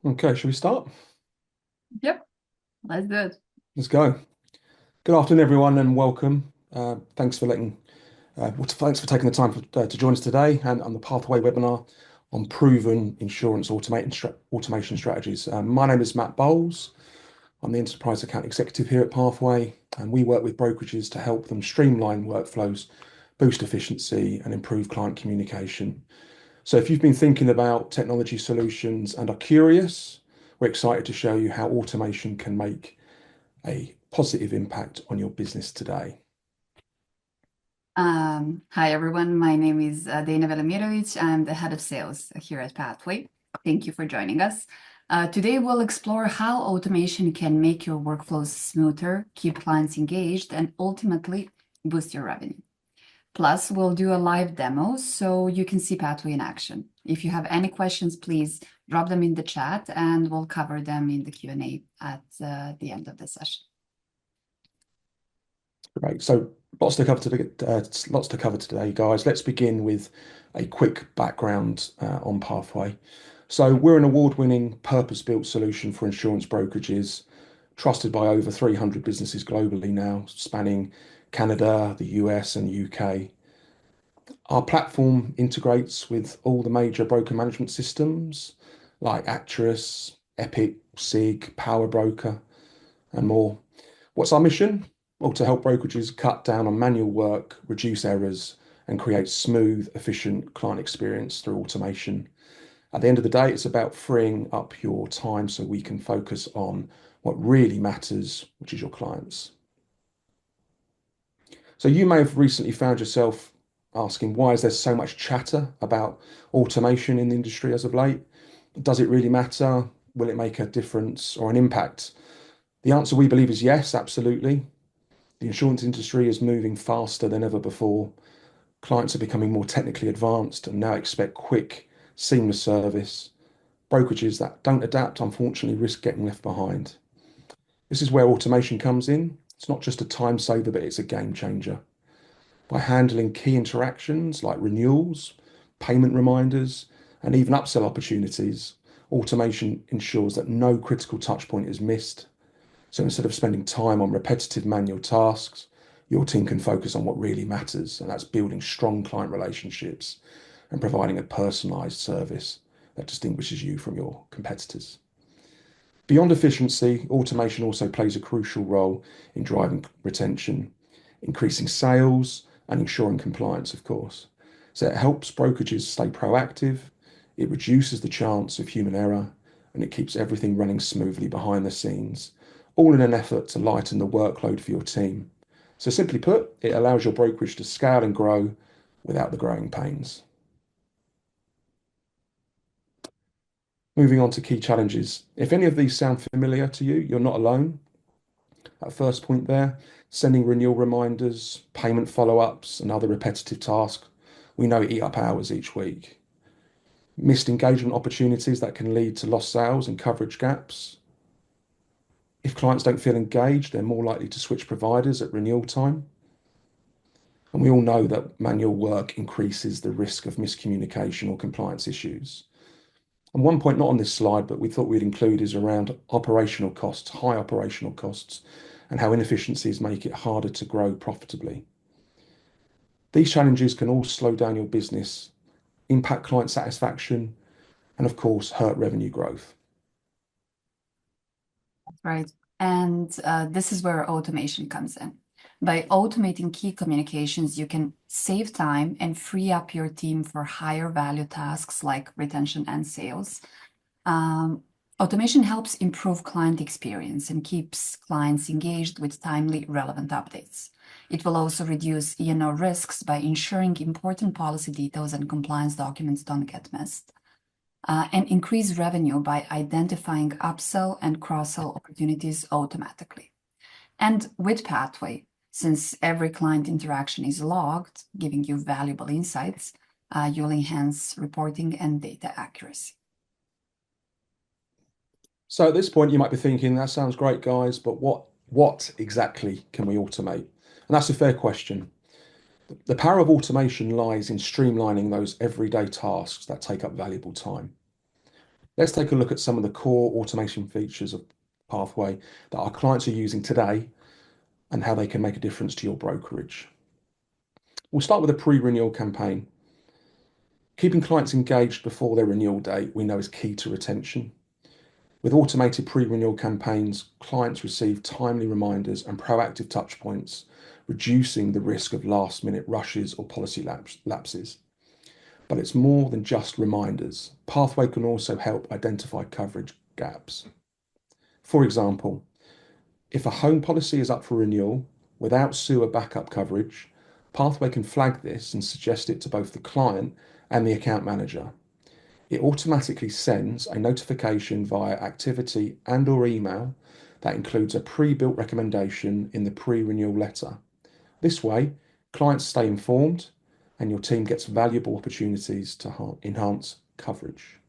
Okay, should we start? Yep, let's do it. Let's go. Good afternoon, everyone, and welcome. Thanks for taking the time to join us today and on the Pathway webinar on proven insurance automation strategies. My name is Matt Bowles. I'm the enterprise account executive here at Pathway, and we work with brokerages to help them streamline workflows, boost efficiency, and improve client communication. So if you've been thinking about technology solutions and are curious, we're excited to show you how automation can make a positive impact on your business today. Hi, everyone. My name is Dana Velimirovic. I'm the head of sales here at Pathway. Thank you for joining us. Today, we'll explore how automation can make your workflows smoother, keep clients engaged, and ultimately boost your revenue. Plus, we'll do a live demo so you can see Pathway in action. If you have any questions, please drop them in the chat and we'll cover them in the Q&A at the end of the session. Great. So lots to cover today, guys. Let's begin with a quick background on Pathway. So we're an award-winning, purpose-built solution for insurance brokerages, trusted by over 300 businesses globally now, spanning Canada, the US, and UK. Our platform integrates with all the major broker management systems like Acturis, Epic, SIG, Power Broker, and more. What's our mission? Well, to help brokerages cut down on manual work, reduce errors, and create smooth, efficient client experience through automation. At the end of the day, it's about freeing up your time so we can focus on what really matters, which is your clients. So you may have recently found yourself asking, why is there so much chatter about automation in the industry as of late? Does it really matter? Will it make a difference or an impact? The answer we believe is yes, absolutely. The insurance industry is moving faster than ever before. Clients are becoming more technically advanced and now expect quick, seamless service. Brokerages that don't adapt, unfortunately, risk getting left behind. This is where automation comes in. It's not just a time saver, but it's a game changer. By handling key interactions like renewals, payment reminders, and even upsell opportunities, automation ensures that no critical touch point is missed. So instead of spending time on repetitive manual tasks, your team can focus on what really matters, and that's building strong client relationships and providing a personalized service that distinguishes you from your competitors. Beyond efficiency, automation also plays a crucial role in driving retention, increasing sales, and ensuring compliance, of course. So it helps brokerages stay proactive, it reduces the chance of human error, and it keeps everything running smoothly behind the scenes, all in an effort to lighten the workload for your team. So simply put, it allows your brokerage to scale and grow without the growing pains. Moving on to key challenges. If any of these sound familiar to you, you're not alone. That first point there, sending renewal reminders, payment follow-ups, and other repetitive tasks, we know eat up hours each week. Missed engagement opportunities that can lead to lost sales and coverage gaps. If clients don't feel engaged, they're more likely to switch providers at renewal time. And we all know that manual work increases the risk of miscommunication or compliance issues. And one point not on this slide, but we thought we'd include is around operational costs, high operational costs, and how inefficiencies make it harder to grow profitably. These challenges can all slow down your business, impact client satisfaction, and of course, hurt revenue growth. Right. And this is where automation comes in. By automating key communications, you can save time and free up your team for higher value tasks like retention and sales. Automation helps improve client experience and keeps clients engaged with timely, relevant updates. It will also reduce E&O risks by ensuring important policy details and compliance documents don't get missed. And increase revenue by identifying upsell and cross-sell opportunities automatically. And with Pathway, since every client interaction is logged, giving you valuable insights, you'll enhance reporting and data accuracy. So at this point, you might be thinking, that sounds great, guys, but what exactly can we automate? And that's a fair question. The power of automation lies in streamlining those everyday tasks that take up valuable time. Let's take a look at some of the core automation features of Pathway that our clients are using today and how they can make a difference to your brokerage. We'll start with a pre-renewal campaign. Keeping clients engaged before their renewal date, we know is key to retention. With automated pre-renewal campaigns, clients receive timely reminders and proactive touchpoints, reducing the risk of last-minute rushes or policy lapses. But it's more than just reminders. Pathway can also help identify coverage gaps. For example, if a home policy is up for renewal without sewer backup coverage, Pathway can flag this and suggest it to both the client and the account manager. It automatically sends a notification via activity and/or email that includes a pre-built recommendation in the pre-renewal letter. This way, clients stay informed and your team gets valuable opportunities to enhance coverage.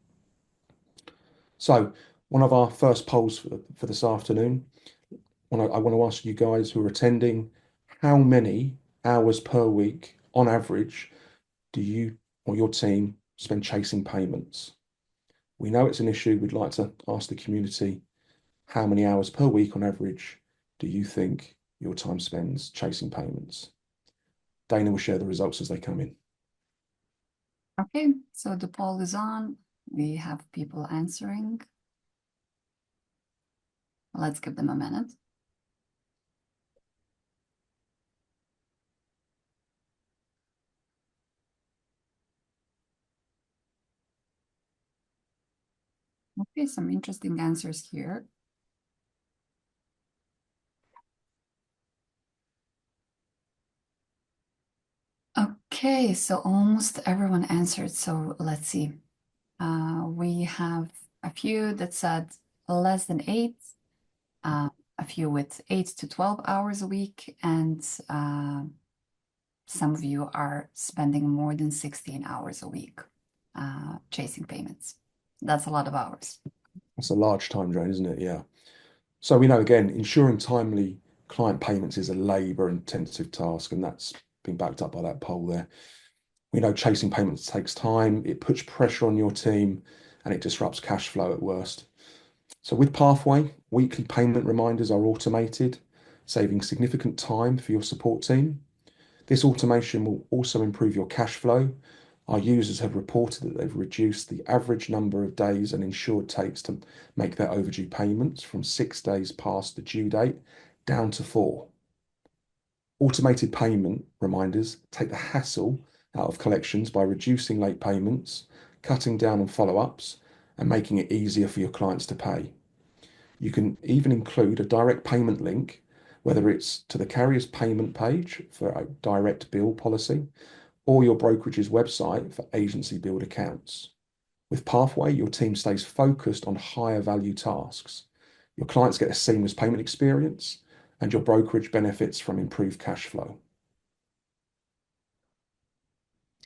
So, one of our first polls for this afternoon, I want to ask you guys who are attending, how many hours per week on average do you or your team spend chasing payments? We know it's an issue. We'd like to ask the community, how many hours per week on average do you think your time spends chasing payments? Dana will share the results as they come in. Okay, so the poll is on. We have people answering. Let's give them a minute. Okay, some interesting answers here. Okay, so almost everyone answered. So let's see. We have a few that said less than 8, a few with 8 to 12 hours a week, and some of you are spending more than 16 hours a week chasing payments. That's a lot of hours. That's a large time drain, isn't it? Yeah. So we know, again, ensuring timely client payments is a labor-intensive task, and that's been backed up by that poll there. We know chasing payments takes time, it puts pressure on your team, and it disrupts cash flow at worst. So with Pathway, weekly payment reminders are automated, saving significant time for your support team. This automation will also improve your cash flow. Our users have reported that they've reduced the average number of days an insured takes to make their overdue payments from 6 days past the due date down to 4. Automated payment reminders take the hassle out of collections by reducing late payments, cutting down on follow-ups, and making it easier for your clients to pay. You can even include a direct payment link, whether it's to the carrier's payment page for a direct bill policy or your brokerage's website for agency billed accounts. With Pathway, your team stays focused on higher value tasks. Your clients get a seamless payment experience, and your brokerage benefits from improved cash flow.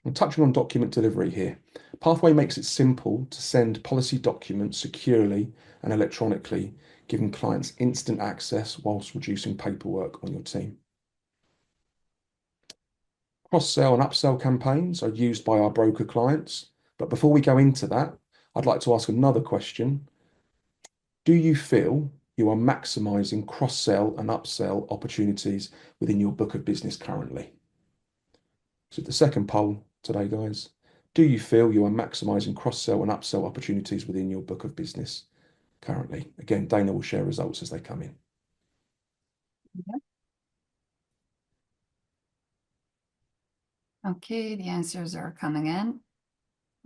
I'm touching on document delivery here. Pathway makes it simple to send policy documents securely and electronically, giving clients instant access whilst reducing paperwork on your team. Cross-sell and upsell campaigns are used by our broker clients, but before we go into that, I'd like to ask another question. Do you feel you are maximizing cross-sell and upsell opportunities within your book of business currently? So the second poll today, guys, do you feel you are maximizing cross-sell and upsell opportunities within your book of business currently? Again, Dana will share results as they come in. Yeah. Okay, the answers are coming in.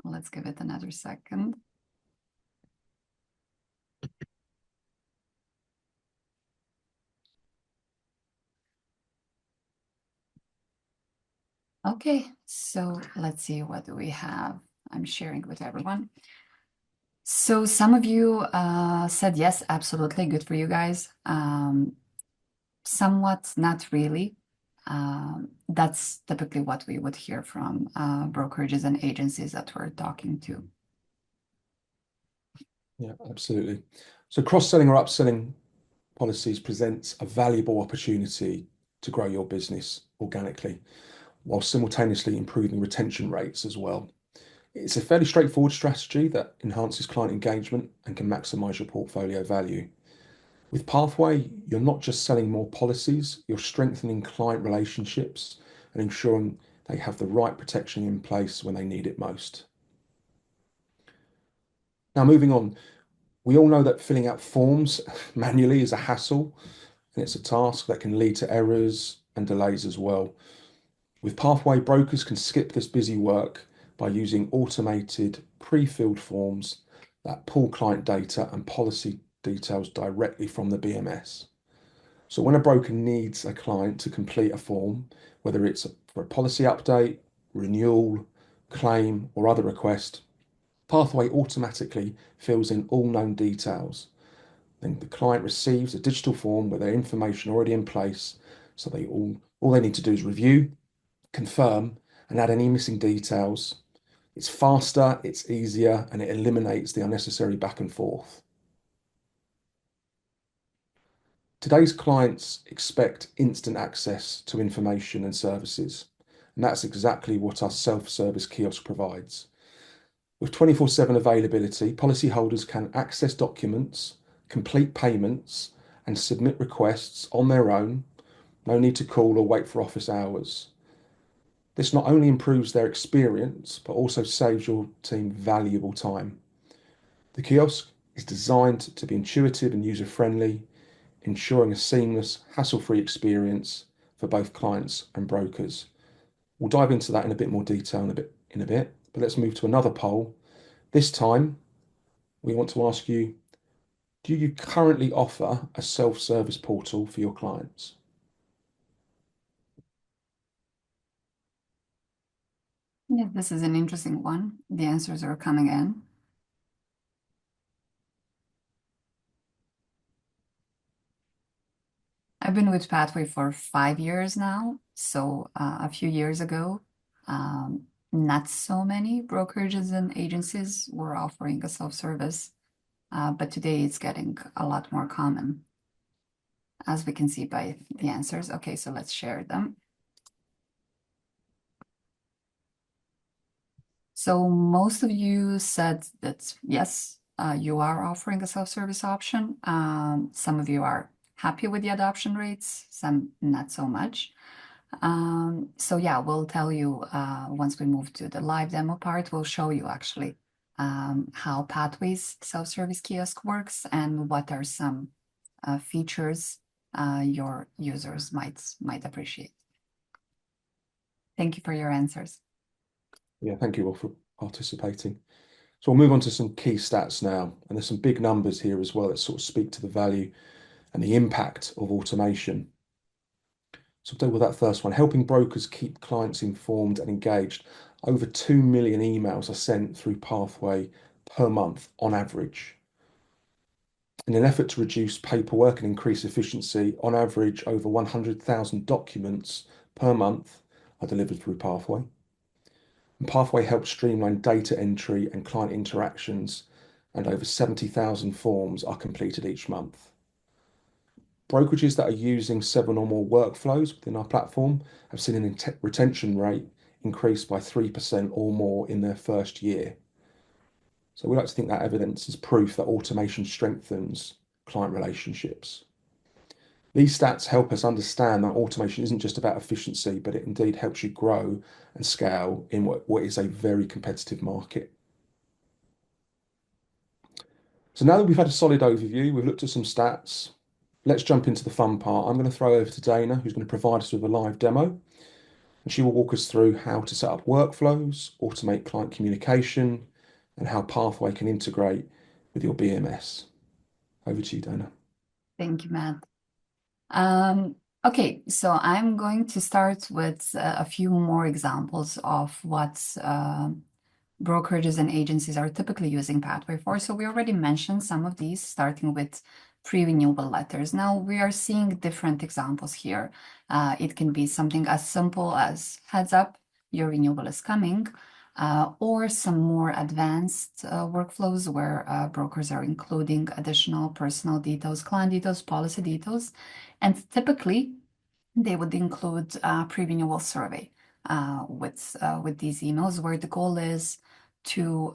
Let's give it another second. Okay, so let's see, what do we have? I'm sharing with everyone. So some of you said yes, absolutely, good for you guys. Somewhat not really. That's typically what we would hear from brokerages and agencies that we're talking to. Yeah, absolutely. So cross-selling or upselling policies presents a valuable opportunity to grow your business organically, while simultaneously improving retention rates as well. It's a fairly straightforward strategy that enhances client engagement and can maximize your portfolio value. With Pathway, you're not just selling more policies, you're strengthening client relationships and ensuring they have the right protection in place when they need it most. Now, moving on, we all know that filling out forms manually is a hassle and it's a task that can lead to errors and delays as well. With Pathway, brokers can skip this busy work by using automated pre-filled forms that pull client data and policy details directly from the BMS. So when a broker needs a client to complete a form, whether it's for a policy update, renewal, claim, or other request, Pathway automatically fills in all known details. Then the client receives a digital form with their information already in place, so all they need to do is review, confirm, and add any missing details. It's faster, it's easier, and it eliminates the unnecessary back and forth. Today's clients expect instant access to information and services, and that's exactly what our self-service kiosk provides. With 24/7 availability, policyholders can access documents, complete payments, and submit requests on their own. No need to call or wait for office hours. This not only improves their experience, but also saves your team valuable time. The kiosk is designed to be intuitive and user-friendly, ensuring a seamless, hassle-free experience for both clients and brokers. We'll dive into that in a bit more detail in a bit, but let's move to another poll. This time, we want to ask you, do you currently offer a self-service portal for your clients? Yeah, this is an interesting one. The answers are coming in. I've been with Pathway for 5 years now. So a few years ago, not so many brokerages and agencies were offering a self-service, but today it's getting a lot more common, as we can see by the answers. Okay, so let's share them. So most of you said that yes, you are offering a self-service option. Some of you are happy with the adoption rates, some not so much. So yeah, we'll tell you once we move to the live demo part, we'll show you actually how Pathway's self-service kiosk works and what are some features your users might appreciate. Thank you for your answers. Yeah, thank you all for participating. So we'll move on to some key stats now, and there's some big numbers here as well that sort of speak to the value and the impact of automation. So we'll deal with that first one. Helping brokers keep clients informed and engaged. Over 2 million emails are sent through Pathway per month on average. In an effort to reduce paperwork and increase efficiency, on average, over 100,000 documents per month are delivered through Pathway. And Pathway helps streamline data entry and client interactions, and over 70,000 forms are completed each month. Brokerages that are using 7 or more workflows within our platform have seen an retention rate increase by 3% or more in their first year. So we like to think that evidence is proof that automation strengthens client relationships. These stats help us understand that automation isn't just about efficiency, but it indeed helps you grow and scale in what is a very competitive market. So now that we've had a solid overview, we've looked at some stats, let's jump into the fun part. I'm going to throw over to Dana, who's going to provide us with a live demo, and she will walk us through how to set up workflows, automate client communication, and how Pathway can integrate with your BMS. Over to you, Dana. Thank you, Matt. Okay, so I'm going to start with a few more examples of what brokerages and agencies are typically using Pathway for. So we already mentioned some of these, starting with pre-renewal letters. Now we are seeing different examples here. It can be something as simple as heads up, your renewal is coming, or some more advanced workflows where brokers are including additional personal details, client details, policy details, and typically they would include a pre-renewal survey with these emails where the goal is to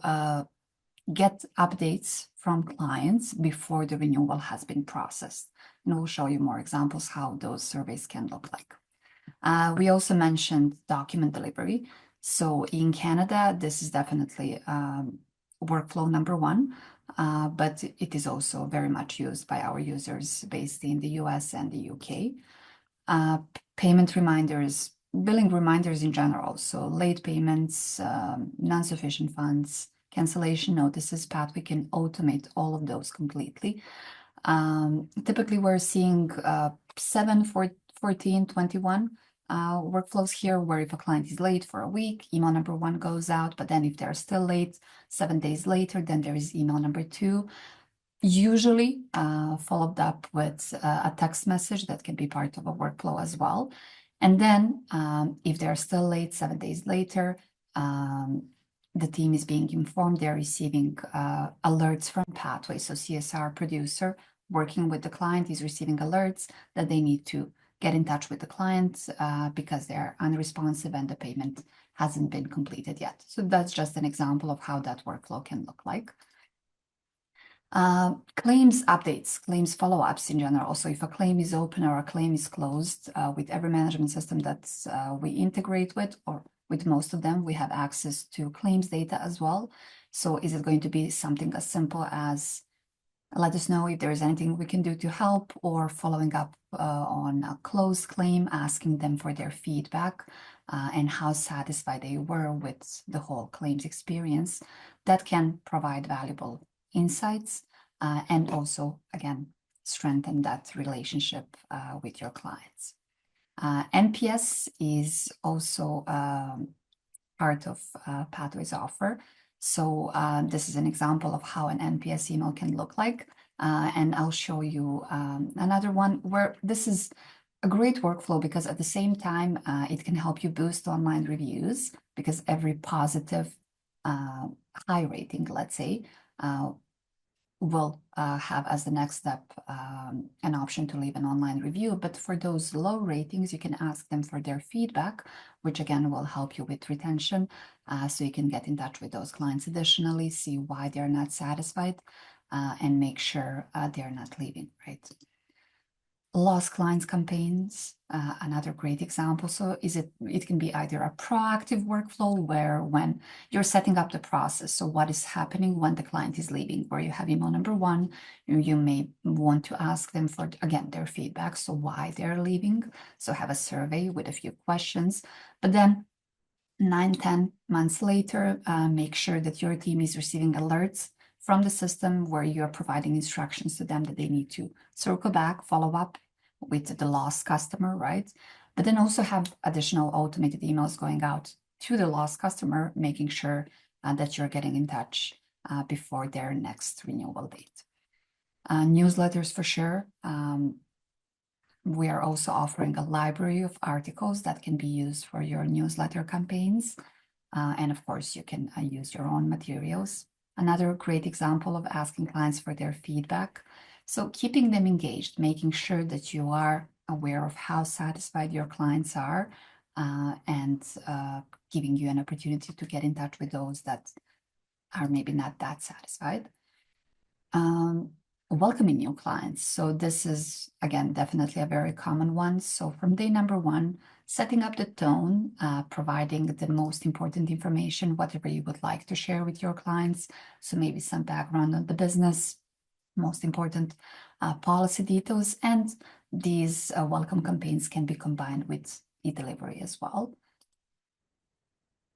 get updates from clients before the renewal has been processed. And we'll show you more examples how those surveys can look like. We also mentioned document delivery. So in Canada, this is definitely workflow number one, but it is also very much used by our users based in the US and the UK. Payment reminders, billing reminders in general. So late payments, non-sufficient funds, cancellation notices. Pathway can automate all of those completely. Typically, we're seeing 7, 14, 21 workflows here, where if a client is late for a week, email number 1 goes out, but then if they're still late 7 days later, then there is email number 2, usually followed up with a text message that can be part of a workflow as well. And then if they're still late 7 days later, the team is being informed they're receiving alerts from Pathway. So CSR producer working with the client is receiving alerts that they need to get in touch with the client because they're unresponsive and the payment hasn't been completed yet. So that's just an example of how that workflow can look like. Claims updates, claims follow-ups in general. So if a claim is open or a claim is closed, with every management system that we integrate with, or with most of them, we have access to claims data as well. So is it going to be something as simple as let us know if there is anything we can do to help, or following up on a closed claim, asking them for their feedback and how satisfied they were with the whole claims experience. That can provide valuable insights and also, again, strengthen that relationship with your clients. NPS is also part of Pathway's offer. So this is an example of how an NPS email can look like. And I'll show you another one where this is a great workflow, because at the same time, it can help you boost online reviews, because every positive high rating, let's say, will have as the next step an option to leave an online review. But for those low ratings, you can ask them for their feedback, which again will help you with retention. So you can get in touch with those clients additionally, see why they're not satisfied, and make sure they're not leaving, right? Lost clients campaigns, another great example. So it can be either a proactive workflow, where when you're setting up the process, so what is happening when the client is leaving, where you have email number 1, you may want to ask them for, again, their feedback, so why they're leaving. So have a survey with a few questions, but then 9-10 months later, make sure that your team is receiving alerts from the system where you're providing instructions to them that they need to circle back, follow up with the lost customer, right? But then also have additional automated emails going out to the lost customer, making sure that you're getting in touch before their next renewal date. Newsletters for sure. We are also offering a library of articles that can be used for your newsletter campaigns. And of course, you can use your own materials. Another great example of asking clients for their feedback. So keeping them engaged, making sure that you are aware of how satisfied your clients are, and giving you an opportunity to get in touch with those that are maybe not that satisfied. Welcoming new clients. So this is, again, definitely a very common one. So from day number 1, setting up the tone, providing the most important information, whatever you would like to share with your clients. So maybe some background on the business, most important policy details, and these welcome campaigns can be combined with e-delivery as well.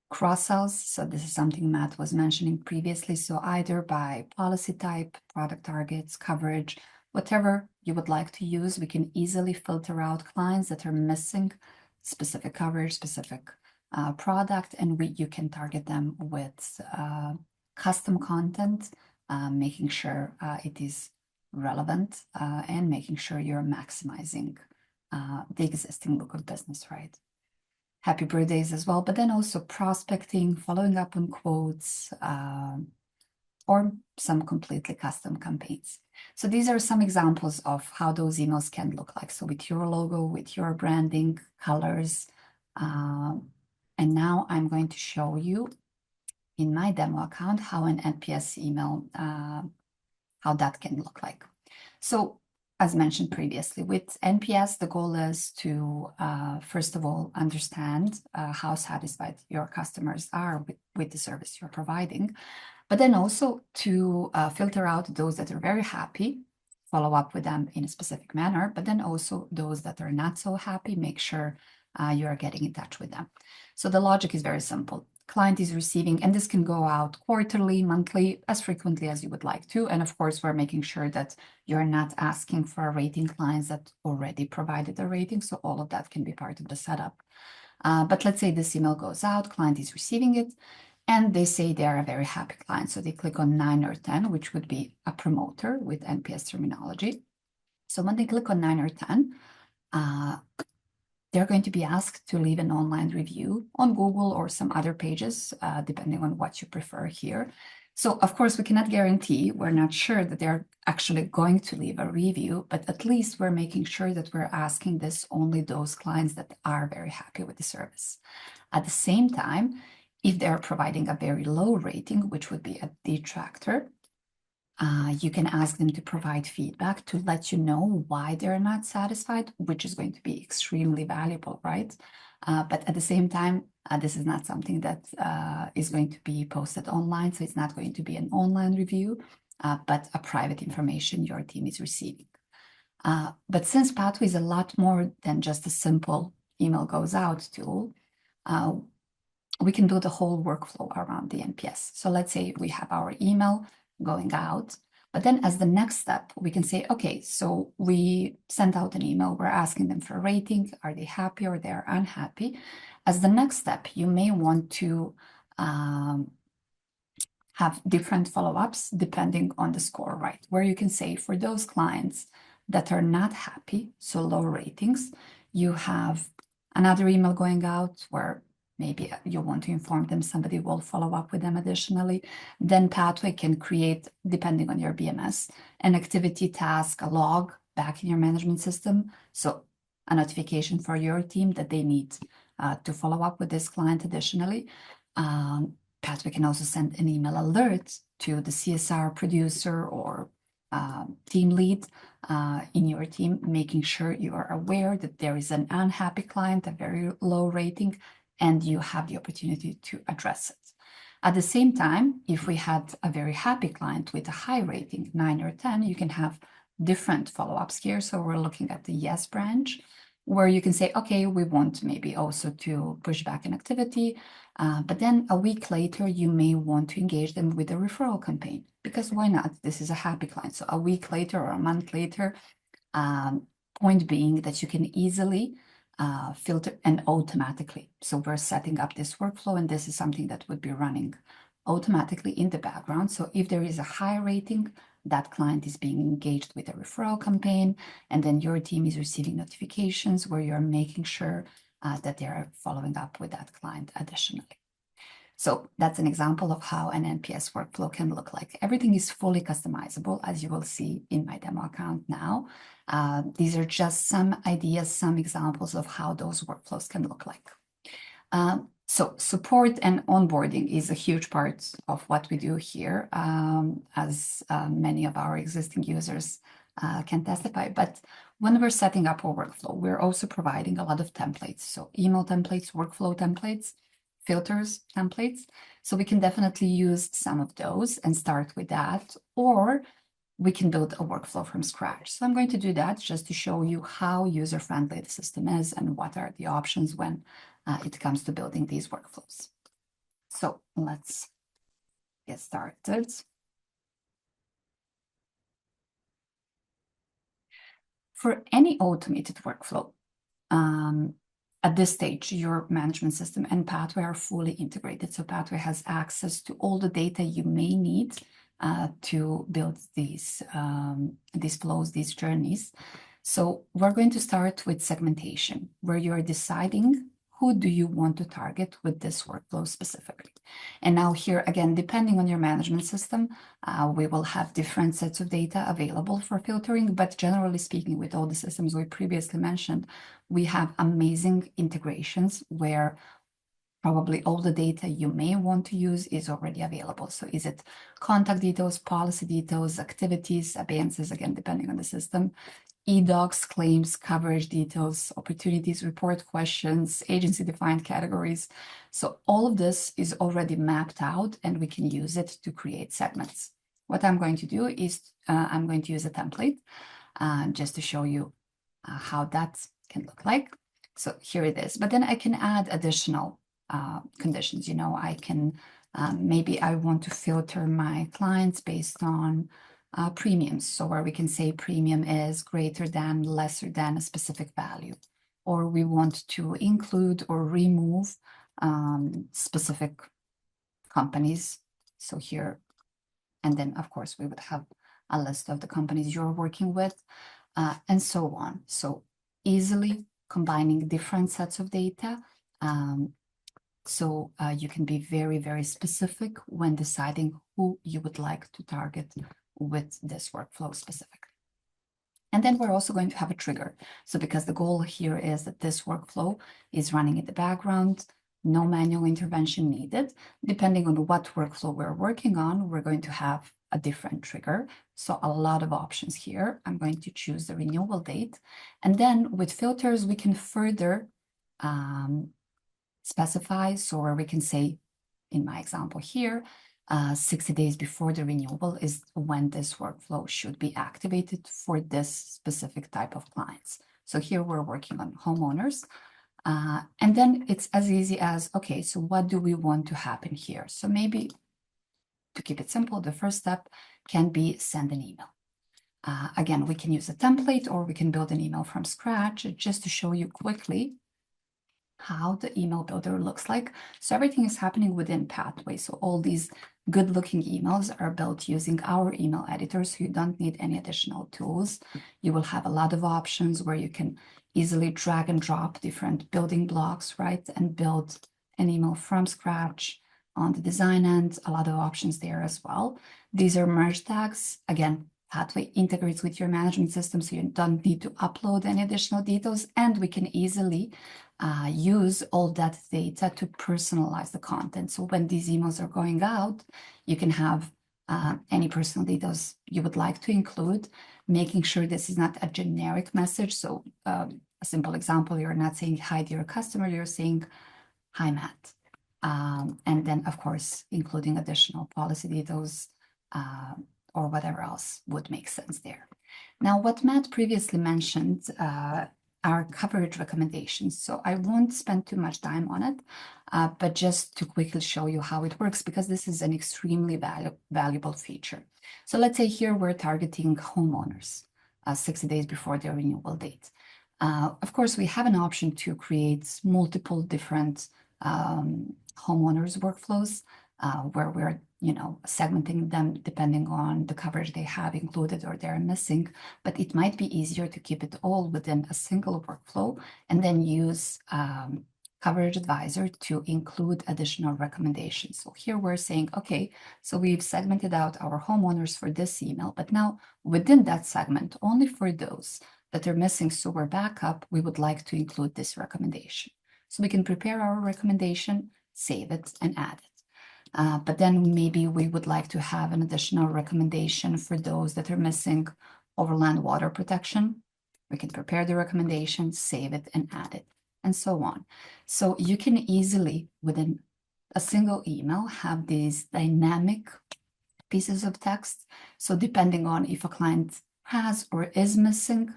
Cross-sells, so this is something Matt was mentioning previously. So either by policy type, product targets, coverage, whatever you would like to use, we can easily filter out clients that are missing specific coverage, specific product, and you can target them with custom content, making sure it is relevant and making sure you're maximizing the existing book of business, right? Happy birthdays as well, but then also prospecting, following up on quotes, or some completely custom campaigns. So these are some examples of how those emails can look like. So with your logo, with your branding, colors. And now I'm going to show you in my demo account how an NPS email, how that can look like. So as mentioned previously, with NPS, the goal is to, first of all, understand how satisfied your customers are with the service you're providing, but then also to filter out those that are very happy, follow up with them in a specific manner, but then also those that are not so happy, make sure you are getting in touch with them. So the logic is very simple. Client is receiving, and this can go out quarterly, monthly, as frequently as you would like to. And of course, we're making sure that you're not asking for a rating clients that already provided a rating. So all of that can be part of the setup. But let's say this email goes out, client is receiving it, and they say they are a very happy client. So they click on 9 or 10, which would be a promoter with NPS terminology. So when they click on 9 or 10, they're going to be asked to leave an online review on Google or some other pages, depending on what you prefer here. So of course, we cannot guarantee, we're not sure that they're actually going to leave a review, but at least we're making sure that we're asking this only those clients that are very happy with the service. At the same time, if they're providing a very low rating, which would be a detractor, you can ask them to provide feedback to let you know why they're not satisfied, which is going to be extremely valuable, right? But at the same time, this is not something that is going to be posted online, so it's not going to be an online review, but a private information your team is receiving. But since Pathway is a lot more than just a simple email goes out tool, we can do the whole workflow around the NPS. So let's say we have our email going out, but then as the next step, we can say, okay, so we sent out an email, we're asking them for a rating, are they happy or they're unhappy? As the next step, you may want to have different follow-ups depending on the score, right? Where you can say for those clients that are not happy, so low ratings, you have another email going out where maybe you want to inform them somebody will follow up with them additionally. Then Pathway can create, depending on your BMS, an activity task, a log back in your management system. So a notification for your team that they need to follow up with this client additionally. Pathway can also send an email alert to the CSR producer or team lead in your team, making sure you are aware that there is an unhappy client, a very low rating, and you have the opportunity to address it. At the same time, if we had a very happy client with a high rating, 9 or 10, you can have different follow-ups here. So we're looking at the yes branch, where you can say, okay, we want maybe also to push back an activity, but then a week later, you may want to engage them with a referral campaign, because why not? This is a happy client. So a week later or a month later, point being that you can easily filter and automatically. So we're setting up this workflow, and this is something that would be running automatically in the background. So if there is a high rating, that client is being engaged with a referral campaign, and then your team is receiving notifications where you're making sure that they're following up with that client additionally. So that's an example of how an NPS workflow can look like. Everything is fully customizable, as you will see in my demo account now. These are just some ideas, some examples of how those workflows can look like. So support and onboarding is a huge part of what we do here, as many of our existing users can testify. But when we're setting up our workflow, we're also providing a lot of templates. So email templates, workflow templates, filters templates. So we can definitely use some of those and start with that, or we can build a workflow from scratch. So I'm going to do that just to show you how user-friendly the system is and what are the options when it comes to building these workflows. So let's get started. For any automated workflow, at this stage, your management system and Pathway are fully integrated. So Pathway has access to all the data you may need to build these flows, these journeys. So we're going to start with segmentation, where you're deciding who do you want to target with this workflow specifically. And now here, again, depending on your management system, we will have different sets of data available for filtering, but generally speaking, with all the systems we previously mentioned, we have amazing integrations where probably all the data you may want to use is already available. So is it contact details, policy details, activities, abeyances, again, depending on the system, e-docs, claims, coverage details, opportunities, report questions, agency-defined categories. So all of this is already mapped out, and we can use it to create segments. What I'm going to do is I'm going to use a template just to show you how that can look like. So here it is. But then I can add additional conditions. I can maybe I want to filter my clients based on premiums. So where we can say premium is greater than, lesser than a specific value, or we want to include or remove specific companies. So here, and then of course we would have a list of the companies you're working with, and so on. So easily combining different sets of data. So you can be very, very specific when deciding who you would like to target with this workflow specifically. And then we're also going to have a trigger. So because the goal here is that this workflow is running in the background, no manual intervention needed. Depending on what workflow we're working on, we're going to have a different trigger. So a lot of options here. I'm going to choose the renewal date. And then with filters, we can further specify. So where we can say, in my example here, 60 days before the renewal is when this workflow should be activated for this specific type of clients. So here we're working on homeowners. And then it's as easy as, okay, so what do we want to happen here? So maybe to keep it simple, the first step can be send an email. Again, we can use a template or we can build an email from scratch just to show you quickly how the email builder looks like. So everything is happening within Pathway. So all these good looking emails are built using our email editor. So you don't need any additional tools. You will have a lot of options where you can easily drag and drop different building blocks, right? And build an email from scratch. On the design end, a lot of options there as well. These are merge tags. Again, Pathway integrates with your management system, so you don't need to upload any additional details, and we can easily use all that data to personalize the content. So when these emails are going out, you can have any personal details you would like to include, making sure this is not a generic message. So a simple example, you're not saying, hi, dear customer, you're saying, hi, Matt. And then, of course, including additional policy details or whatever else would make sense there. Now, what Matt previously mentioned are coverage recommendations. So I won't spend too much time on it, but just to quickly show you how it works, because this is an extremely valuable feature. So let's say here we're targeting homeowners 60 days before their renewal date. Of course, we have an option to create multiple different homeowners workflows where we're segmenting them depending on the coverage they have included or they're missing, but it might be easier to keep it all within a single workflow and then use Coverage Advisor to include additional recommendations. So here we're saying, okay, so we've segmented out our homeowners for this email, but now within that segment, only for those that are missing sewer backup, we would like to include this recommendation. So we can prepare our recommendation, save it, and add it. But then maybe we would like to have an additional recommendation for those that are missing overland water protection. We can prepare the recommendation, save it, and add it, and so on. So you can easily, within a single email, have these dynamic pieces of text. So depending on if a client has or is missing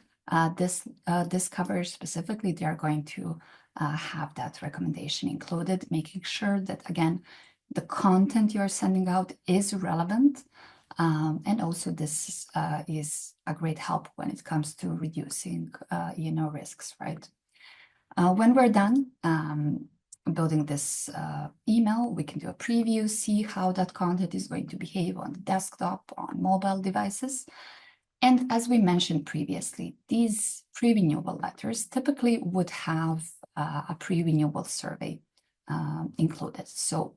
this coverage specifically, they are going to have that recommendation included, making sure that, again, the content you're sending out is relevant. And also this is a great help when it comes to reducing, risks, right? When we're done building this email, we can do a preview, see how that content is going to behave on the desktop, on mobile devices. And as we mentioned previously, these pre-renewal letters typically would have a pre-renewal survey included. So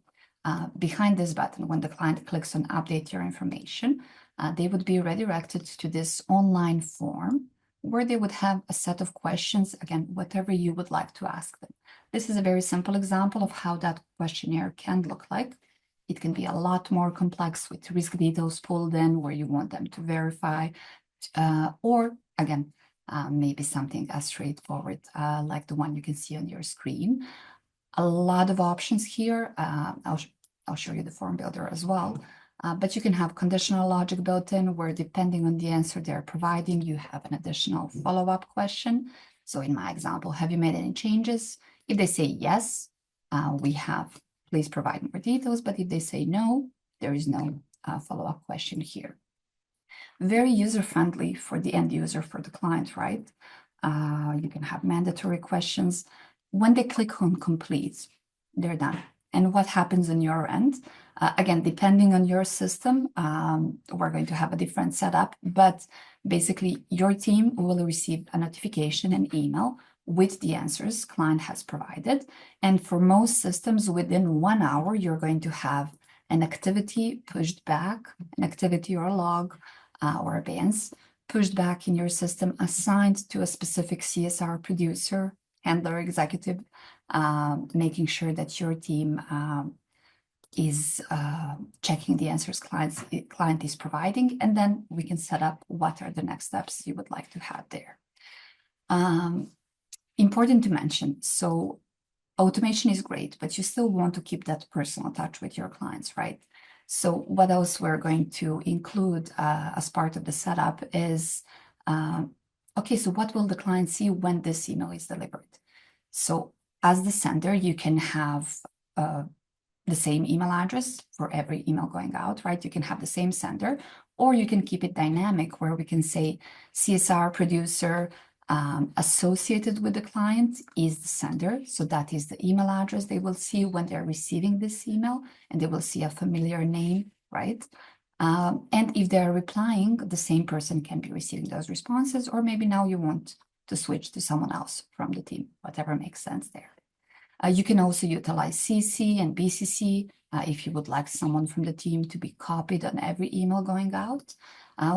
behind this button, when the client clicks on update your information, they would be redirected to this online form where they would have a set of questions, again, whatever you would like to ask them. This is a very simple example of how that questionnaire can look like. It can be a lot more complex with risk details pulled in where you want them to verify, or again, maybe something as straightforward like the one you can see on your screen. A lot of options here. I'll show you the form builder as well. But you can have conditional logic built in where depending on the answer they're providing, you have an additional follow-up question. So in my example, have you made any changes? If they say yes, we have, please provide more details. But if they say no, there is no follow-up question here. Very user-friendly for the end user, for the client, right? You can have mandatory questions. When they click on complete, they're done. And what happens on your end? Again, depending on your system, we're going to have a different setup, but basically your team will receive a notification and email with the answers client has provided. And for most systems, within 1 hour, you're going to have an activity pushed back, an activity or a log or a bands pushed back in your system assigned to a specific CSR producer, handler, executive, making sure that your team is checking the answers client is providing, and then we can set up what are the next steps you would like to have there. Important to mention, so automation is great, but you still want to keep that personal touch with your clients, right? So what else we're going to include as part of the setup is, okay, so what will the client see when this email is delivered? So as the sender, you can have the same email address for every email going out, right? You can have the same sender, or you can keep it dynamic where we can say CSR producer associated with the client is the sender. So that is the email address they will see when they're receiving this email, and they will see a familiar name, right? And if they're replying, the same person can be receiving those responses, or maybe now you want to switch to someone else from the team, whatever makes sense there. You can also utilize CC and BCC if you would like someone from the team to be copied on every email going out.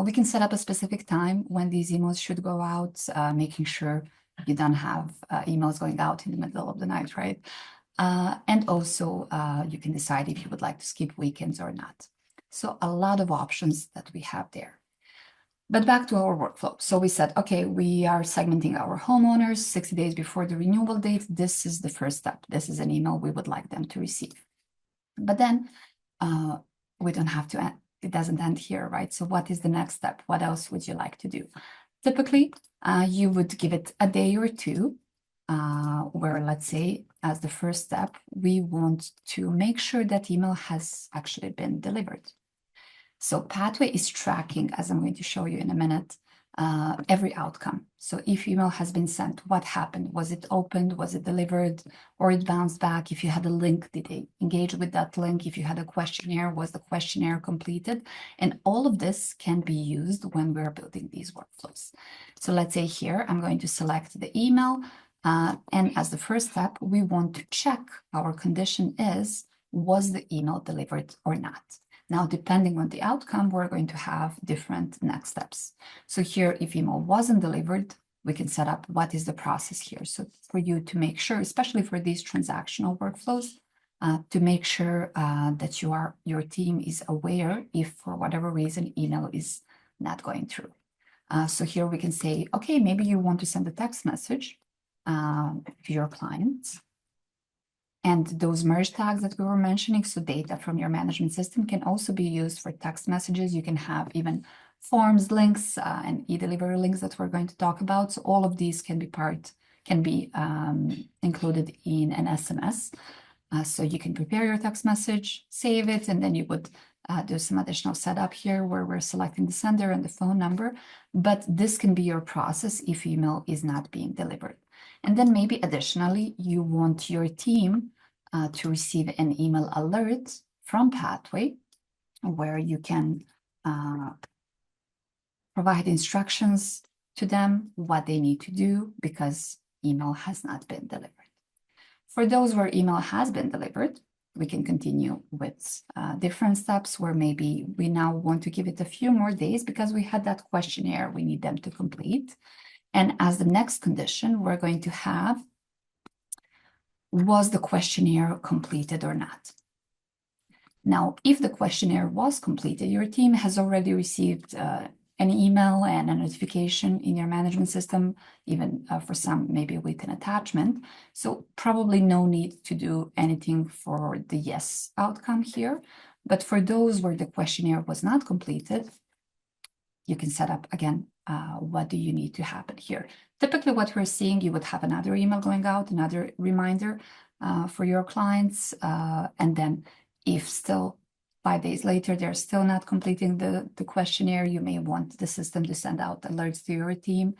We can set up a specific time when these emails should go out, making sure you don't have emails going out in the middle of the night, right? And also you can decide if you would like to skip weekends or not. So a lot of options that we have there. But back to our workflow. So we said, okay, we are segmenting our homeowners 60 days before the renewal date. This is the first step. This is an email we would like them to receive. But then we don't have to, it doesn't end here, right? So what is the next step? What else would you like to do? Typically, you would give it a day or two, where let's say as the first step, we want to make sure that email has actually been delivered. So Pathway is tracking, as I'm going to show you in a minute, every outcome. So if email has been sent, what happened? Was it opened? Was it delivered? Or it bounced back? If you had a link, did they engage with that link? If you had a questionnaire, was the questionnaire completed? And all of this can be used when we're building these workflows. So let's say here, I'm going to select the email. And as the first step, we want to check our condition is, was the email delivered or not? Now, depending on the outcome, we're going to have different next steps. So here, if email wasn't delivered, we can set up what is the process here. So for you to make sure, especially for these transactional workflows, to make sure that your team is aware if for whatever reason email is not going through. So here we can say, okay, maybe you want to send a text message to your clients. And those merge tags that we were mentioning, so data from your management system can also be used for text messages. You can have even forms links and e-delivery links that we're going to talk about. So all of these can be included in an SMS. So you can prepare your text message, save it, and then you would do some additional setup here where we're selecting the sender and the phone number. But this can be your process if email is not being delivered. And then maybe additionally, you want your team to receive an email alert from Pathway where you can provide instructions to them what they need to do because email has not been delivered. For those where email has been delivered, we can continue with different steps where maybe we now want to give it a few more days because we had that questionnaire we need them to complete. And as the next condition, we're going to have was the questionnaire completed or not? Now, if the questionnaire was completed, your team has already received an email and a notification in your management system, even for some, maybe with an attachment. So probably no need to do anything for the yes outcome here. But for those where the questionnaire was not completed, you can set up again, what do you need to happen here? Typically what we're seeing, you would have another email going out, another reminder for your clients. And then if still 5 days later, they're still not completing the questionnaire, you may want the system to send out alerts to your team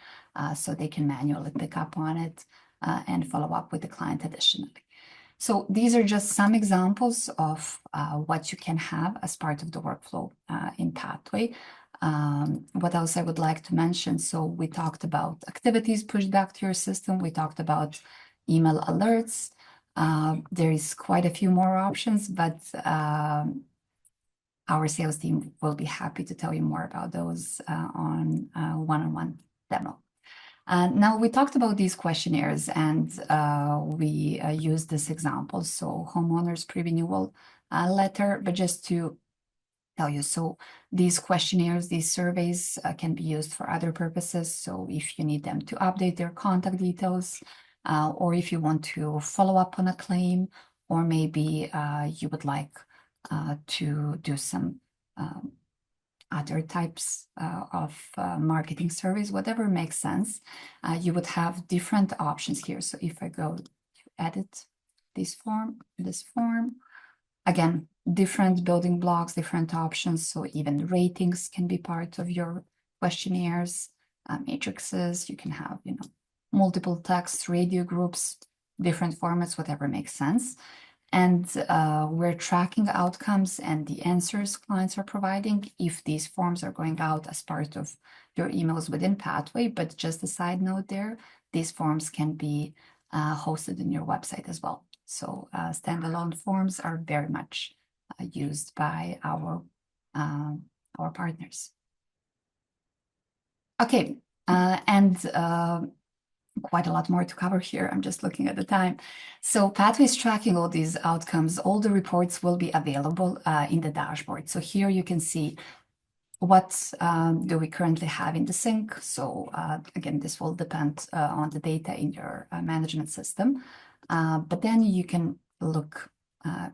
so they can manually pick up on it and follow up with the client additionally. So these are just some examples of what you can have as part of the workflow in Pathway. What else I would like to mention? So we talked about activities pushed back to your system. We talked about email alerts. There is quite a few more options, but our sales team will be happy to tell you more about those on one-on-one demo. Now we talked about these questionnaires and we used this example. So homeowners pre-renewal letter, but just to tell you, so these questionnaires, these surveys can be used for other purposes. So if you need them to update their contact details, or if you want to follow up on a claim, or maybe you would like to do some other types of marketing surveys, whatever makes sense, you would have different options here. So if I go to edit this form, again, different building blocks, different options. So even ratings can be part of your questionnaires, matrices. You can have, multiple texts, radio groups, different formats, whatever makes sense. And we're tracking outcomes and the answers clients are providing if these forms are going out as part of your emails within Pathway. But just a side note there, these forms can be hosted in your website as well. So standalone forms are very much used by our partners. Okay, and quite a lot more to cover here. I'm just looking at the time. So Pathway is tracking all these outcomes. All the reports will be available in the dashboard. So here you can see what do we currently have in the sync. So again, this will depend on the data in your management system. But then you can look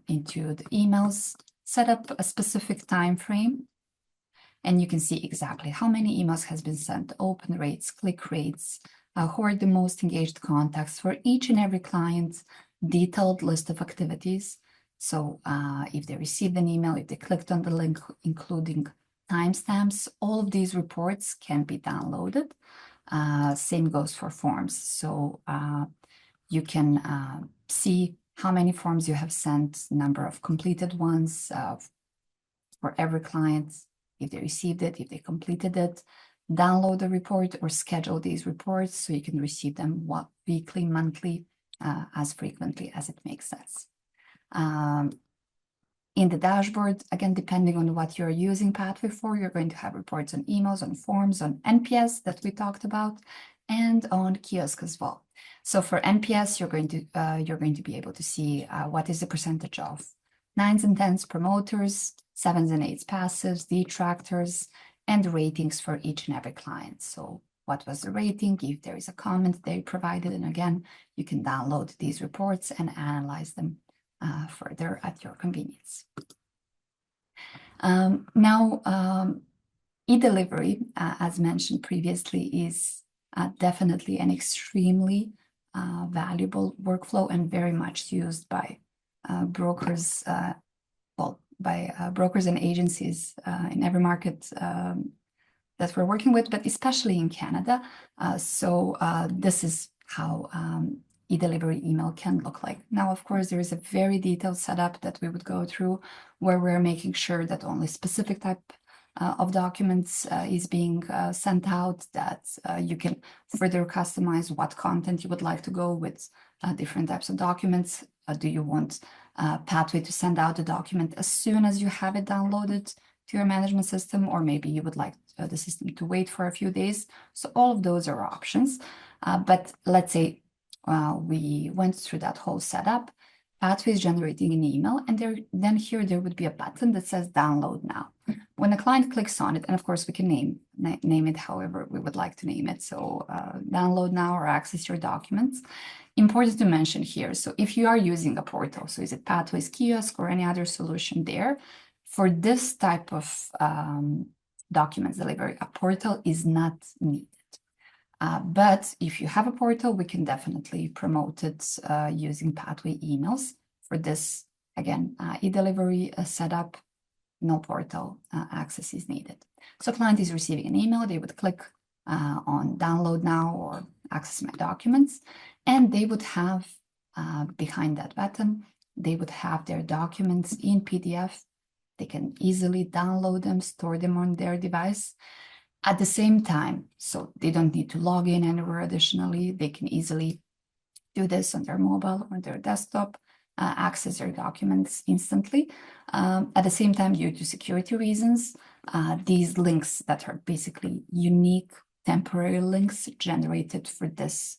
into the emails, set up a specific time frame, and you can see exactly how many emails has been sent, open rates, click rates, who are the most engaged contacts for each and every client, detailed list of activities. So if they received an email, if they clicked on the link, including timestamps, all of these reports can be downloaded. Same goes for forms. So you can see how many forms you have sent, number of completed ones for every client, if they received it, if they completed it, download the report or schedule these reports so you can receive them weekly, monthly, as frequently as it makes sense. In the dashboard, again, depending on what you're using Pathway for, you're going to have reports on emails, on forms, on NPS that we talked about, and on kiosk as well. So for NPS, you're going to be able to see what is the percentage of 9s and 10s promoters, 7s and 8s passives, detractors, and ratings for each and every client. So what was the rating? If there is a comment they provided, and again, you can download these reports and analyze them further at your convenience. Now, e-delivery, as mentioned previously, is definitely an extremely valuable workflow and very much used by brokers, brokers and agencies in every market that we're working with, but especially in Canada. So this is how e-delivery email can look like. Now, of course, there is a very detailed setup that we would go through where we're making sure that only specific type of documents is being sent out, that you can further customize what content you would like to go with different types of documents. Do you want Pathway to send out the document as soon as you have it downloaded to your management system, or maybe you would like the system to wait for a few days? So all of those are options. But let's say we went through that whole setup. Pathway is generating an email, and then here there would be a button that says download now. When a client clicks on it, and of course we can name it however we would like to name it, so download now or access your documents. Important to mention here, so if you are using a portal, so is it Pathway's kiosk or any other solution there, for this type of documents delivery, a portal is not needed. But if you have a portal, we can definitely promote it using Pathway emails. For this, again, e-delivery setup, no portal access is needed. So client is receiving an email, they would click on download now or access my documents, and they would have behind that button, they would have their documents in PDF. They can easily download them, store them on their device. At the same time, so they don't need to log in anywhere additionally. They can easily do this on their mobile or their desktop, access their documents instantly. At the same time, due to security reasons, these links that are basically unique temporary links generated for this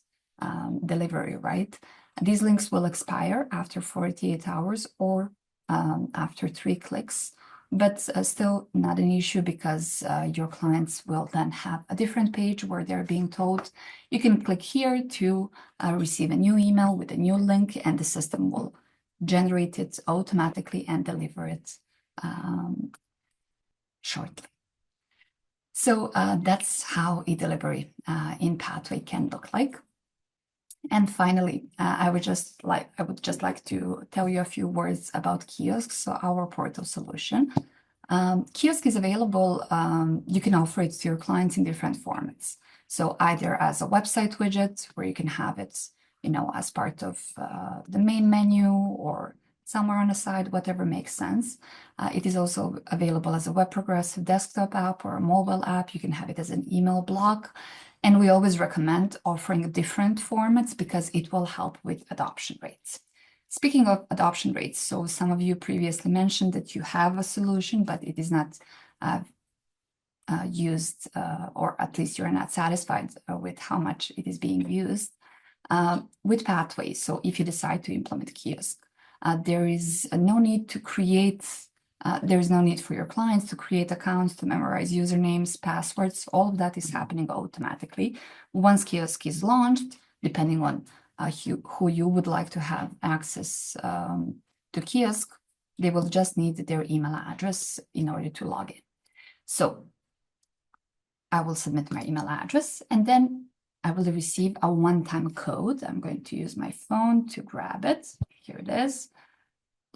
delivery, right? These links will expire after 48 hours or after 3 clicks. But still not an issue because your clients will then have a different page where they're being told, you can click here to receive a new email with a new link, and the system will generate it automatically and deliver it shortly. So that's how e-delivery in Pathway can look like. And finally, I would just like to tell you a few words about kiosks, so our portal solution. Kiosk is available, you can offer it to your clients in different formats. So either as a website widget where you can have it, as part of the main menu or somewhere on the side, whatever makes sense. It is also available as a web progressive desktop app or a mobile app. You can have it as an email block. And we always recommend offering different formats because it will help with adoption rates. Speaking of adoption rates, so some of you previously mentioned that you have a solution, but it is not used, or at least you're not satisfied with how much it is being used with Pathway. So if you decide to implement kiosk, there is no need to create, there is no need for your clients to create accounts, to memorize usernames, passwords. All of that is happening automatically. Once kiosk is launched, depending on who you would like to have access to kiosk, they will just need their email address in order to log in. So I will submit my email address and then I will receive a one-time code. I'm going to use my phone to grab it. Here it is.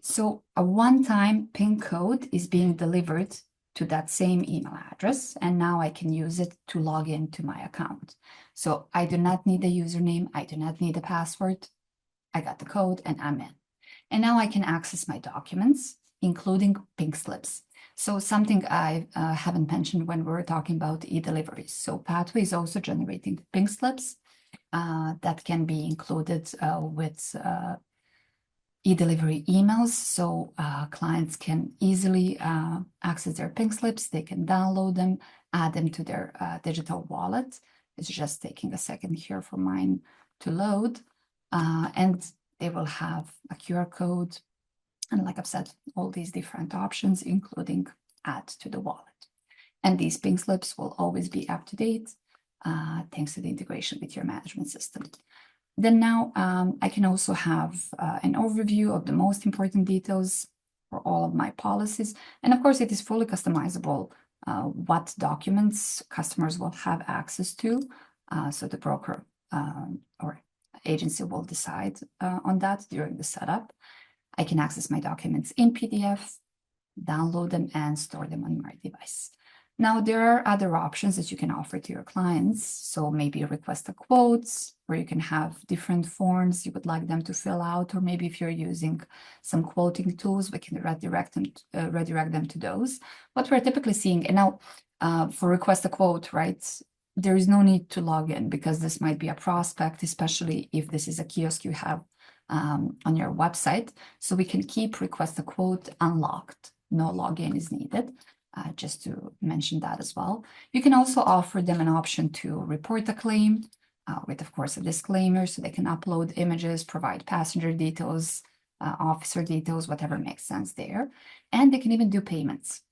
So a one-time PIN code is being delivered to that same email address, and now I can use it to log into my account. So I do not need a username, I do not need a password. I got the code and I'm in. And now I can access my documents, including pink slips. So something I haven't mentioned when we were talking about e-deliveries. So Pathway is also generating pink slips that can be included with e-delivery emails, so clients can easily access their pink slips. They can download them, add them to their digital wallet. It's just taking a second here for mine to load, and they will have a QR code, and like I've said, all these different options, including add to the wallet. And these pink slips will always be up to date thanks to the integration with your management system. Then now I can also have an overview of the most important details for all of my policies. And of course, it is fully customizable what documents customers will have access to. So the broker or agency will decide on that during the setup. I can access my documents in PDF, download them, and store them on my device. Now, there are other options that you can offer to your clients. So maybe request a quotes where you can have different forms you would like them to fill out, or maybe if you're using some quoting tools, we can redirect them to those. What we're typically seeing, and now for request a quote, right? There is no need to log in because this might be a prospect, especially if this is a kiosk you have on your website. So we can keep request a quote unlocked. No login is needed. Just to mention that as well. You can also offer them an option to report a claim. with, of course, a disclaimer so they can upload images, provide passenger details, officer details, whatever makes sense there. And they can even do payments.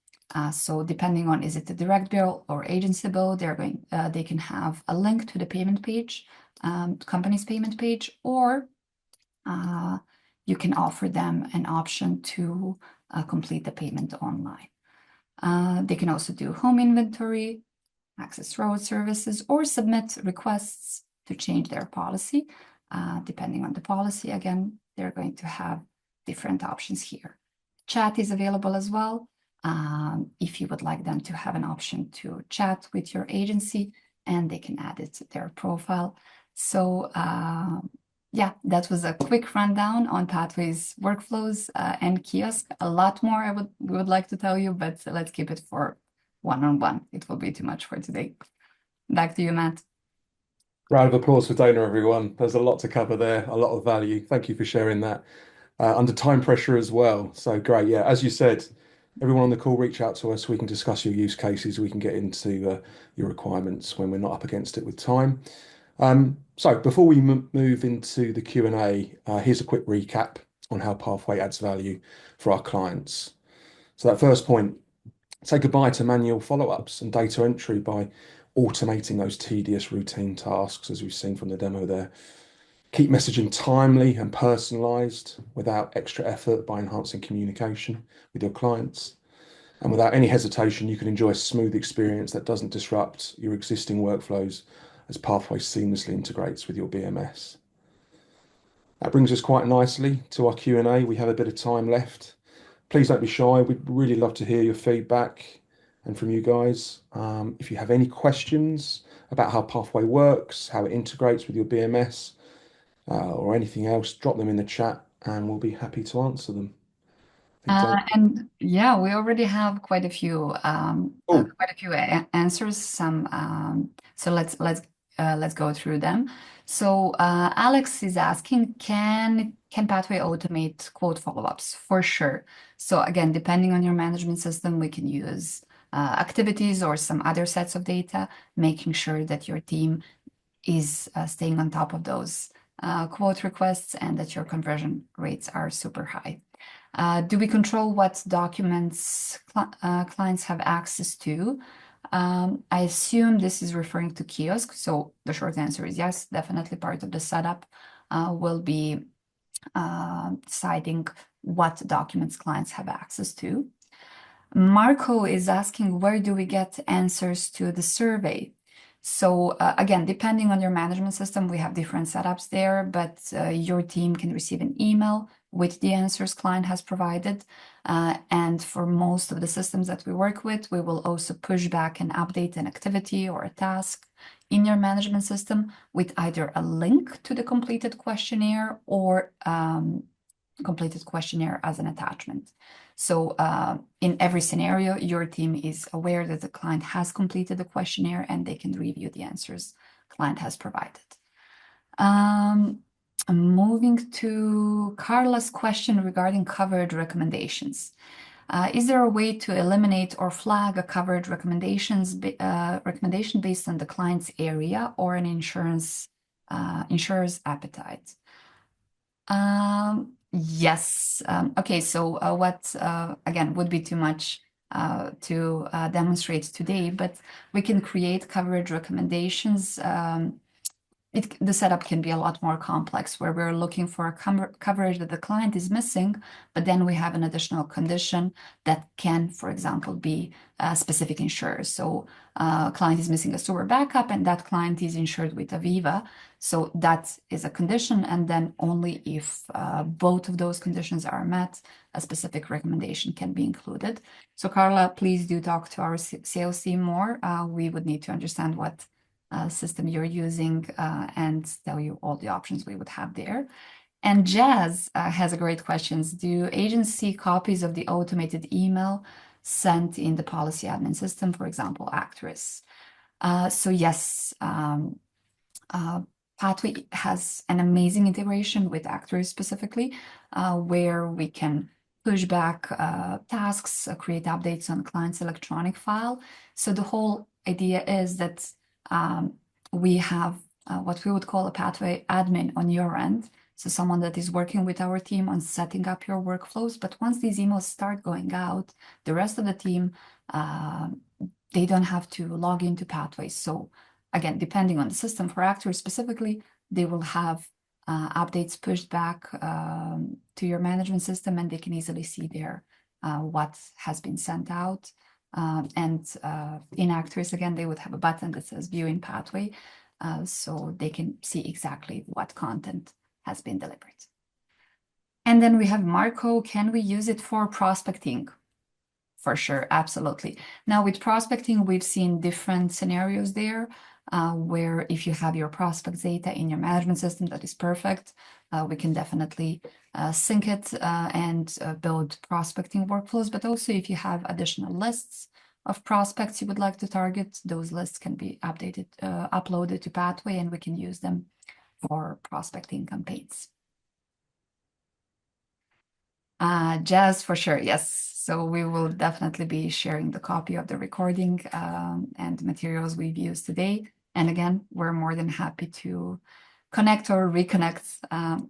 So depending on, is it a direct bill or agency bill, they can have a link to the payment page, company's payment page, or you can offer them an option to complete the payment online. They can also do home inventory, access road services, or submit requests to change their policy. Depending on the policy, again, they're going to have different options here. Chat is available as well. If you would like them to have an option to chat with your agency, and they can add it to their profile. So yeah, that was a quick rundown on Pathway's workflows and kiosk. A lot more we would like to tell you, but let's keep it for one-on-one. It will be too much for today. Back to you, Matt. Round of applause for Dana, everyone. There's a lot to cover there, a lot of value. Thank you for sharing that. Under time pressure as well. So great. Yeah, as you said, everyone on the call, reach out to us. We can discuss your use cases. We can get into your requirements when we're not up against it with time. So before we move into the Q&A, here's a quick recap on how Pathway adds value for our clients. So that first point, say goodbye to manual follow-ups and data entry by automating those tedious routine tasks, as we've seen from the demo there. Keep messaging timely and personalized without extra effort by enhancing communication with your clients. And without any hesitation, you can enjoy a smooth experience that doesn't disrupt your existing workflows as Pathway seamlessly integrates with your BMS. That brings us quite nicely to our Q&A. We have a bit of time left. Please don't be shy. We'd really love to hear your feedback and from you guys. If you have any questions about how Pathway works, how it integrates with your BMS, or anything else, drop them in the chat and we'll be happy to answer them. And yeah, we already have quite a few answers. So let's go through them. So Alex is asking, can Pathway automate quote follow-ups? For sure. So again, depending on your management system, we can use activities or some other sets of data, making sure that your team is staying on top of those quote requests and that your conversion rates are super high. Do we control what documents clients have access to? I assume this is referring to kiosk. So the short answer is yes, definitely part of the setup will be deciding what documents clients have access to. Marco is asking, where do we get answers to the survey? So again, depending on your management system, we have different setups there, but your team can receive an email with the answers client has provided. And for most of the systems that we work with, we will also push back and update an activity or a task in your management system with either a link to the completed questionnaire or completed questionnaire as an attachment. So in every scenario, your team is aware that the client has completed the questionnaire and they can review the answers client has provided. Moving to Carla's question regarding coverage recommendations. Is there a way to eliminate or flag a coverage recommendation based on the client's area or an insurer's appetite? Yes. Okay, so what again would be too much to demonstrate today, but we can create coverage recommendations. The setup can be a lot more complex where we're looking for a coverage that the client is missing, but then we have an additional condition that can, for example, be a specific insurer. So client is missing a sewer backup and that client is insured with Aviva. So that is a condition. And then only if both of those conditions are met, a specific recommendation can be included. So Carla, please do talk to our sales team more. We would need to understand what system you're using and tell you all the options we would have there. And Jazz has a great question. Do agents see copies of the automated email sent in the policy admin system, for example, Acturis? So yes, Pathway has an amazing integration with Acturis specifically, where we can push back tasks, create updates on client's electronic file. So the whole idea is that we have what we would call a pathway admin on your end. So someone that is working with our team on setting up your workflows. But once these emails start going out, the rest of the team, they don't have to log into Pathways. So again, depending on the system, for Acturis specifically, they will have updates pushed back to your management system, and they can easily see there what has been sent out. And in Acturis, again, they would have a button that says View in Pathway, so they can see exactly what content has been delivered. And then we have Marco. Can we use it for prospecting? For sure, absolutely. Now with prospecting, we've seen different scenarios there, where if you have your prospect data in your management system, that is perfect. We can definitely sync it and build prospecting workflows. But also if you have additional lists of prospects you would like to target, those lists can be updated, uploaded to Pathway, and we can use them for prospecting campaigns. Jazz, for sure, yes. So we will definitely be sharing the copy of the recording and materials we've used today. And again, we're more than happy to connect or reconnect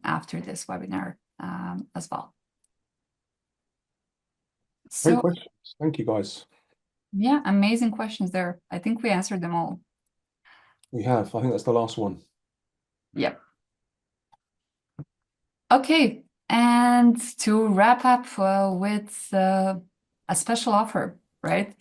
after this webinar as well. Great So questions. Thank you, guys. yeah, amazing questions there. I think we answered them all. We have. I think that's the last one. Yep. Okay, and to wrap up with a special offer, right?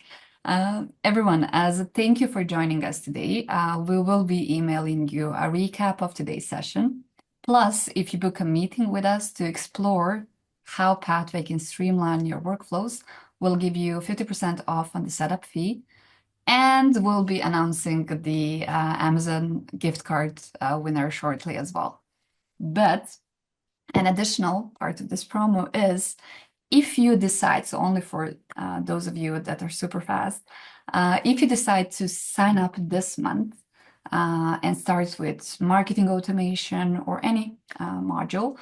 Everyone, as a thank you for joining us today, we will be emailing you a recap of today's session. Plus, if you book a meeting with us to explore how Pathway can streamline your workflows, we'll give you 50% off on the setup fee. And we'll be announcing the Amazon gift card winner shortly as well. But an additional part of this promo is if you decide, so only for those of you that are super fast, if you decide to sign up this month and start with marketing automation or any module,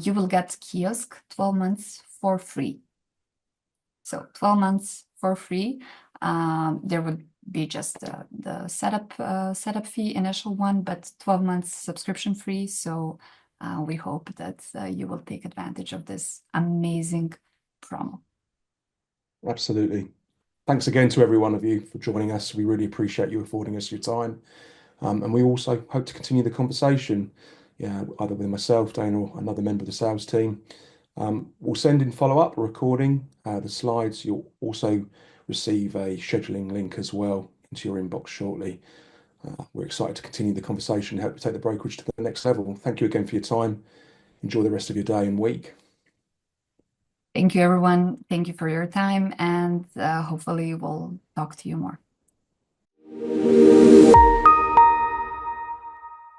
you will get Kiosk 12 months for free. So 12 months for free. There would be just the setup fee, initial one, but 12 months subscription free. So we hope that you will take advantage of this amazing promo. Absolutely. Thanks again to every one of you for joining us. We really appreciate you affording us your time. And we also hope to continue the conversation, either with myself, Dana, or another member of the sales team. We'll send in follow-up recording the slides. You'll also receive a scheduling link as well into your inbox shortly. We're excited to continue the conversation and help you take the brokerage to the next level. Thank you again for your time. Enjoy the rest of your day and week. Thank you, everyone. Thank you for your time, and hopefully we'll talk to you more.